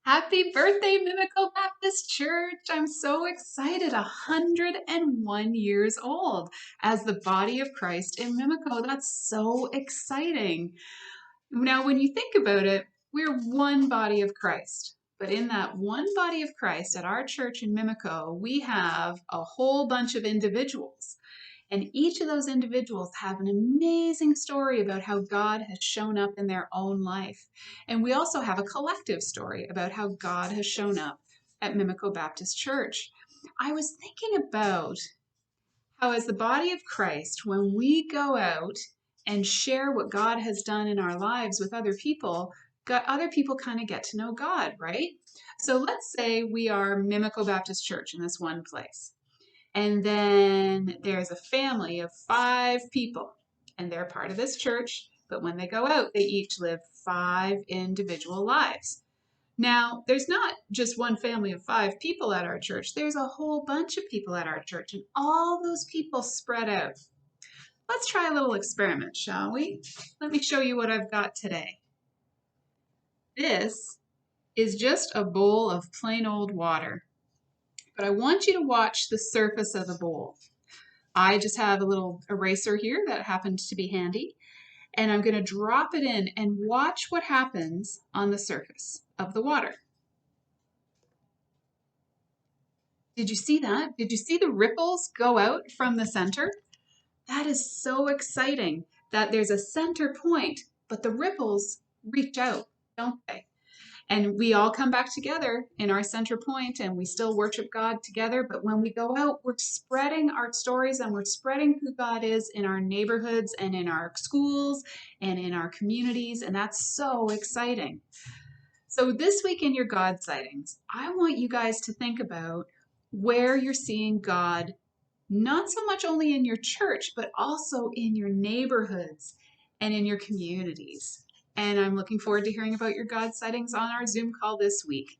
Happy birthday, Mimico Baptist Church! I'm so excited. 101 years old as the body of Christ in Mimico. That's so exciting. Now, when you think about it, we're one body of Christ. But in that one body of Christ at our church in Mimico, we have a whole bunch of individuals. And each of those individuals have an amazing story about how God has shown up in their own life. And we also have a collective story about how God has shown up at Mimico Baptist Church. I was thinking about how, as the body of Christ, when we go out and share what God has done in our lives with other people kind of get to know God, right? So let's say we are Mimico Baptist Church in this one place. And then there's a family of 5 people, and they're part of this church. But when they go out, they each live 5 individual lives. Now, there's not just one family of 5 people at our church. There's a whole bunch of people at our church, and all those people spread out. Let's try a little experiment, shall we? Let me show you what I've got today. This is just a bowl of plain old water. But I want you to watch the surface of the bowl. I just have a little eraser here that happens to be handy, and I'm going to drop it in and watch what happens on the surface of the water. Did you see that? Did you see the ripples go out from the center? That is so exciting that there's a center point, but the ripples reach out, don't they? And we all come back together in our center point and we still worship God together. But when we go out, we're spreading our stories and we're spreading who God is in our neighborhoods and in our schools and in our communities. And that's so exciting. So this week in your God sightings, I want you guys to think about where you're seeing God, not so much only in your church, but also in your neighborhoods and in your communities. And I'm looking forward to hearing about your God sightings on our Zoom call this week.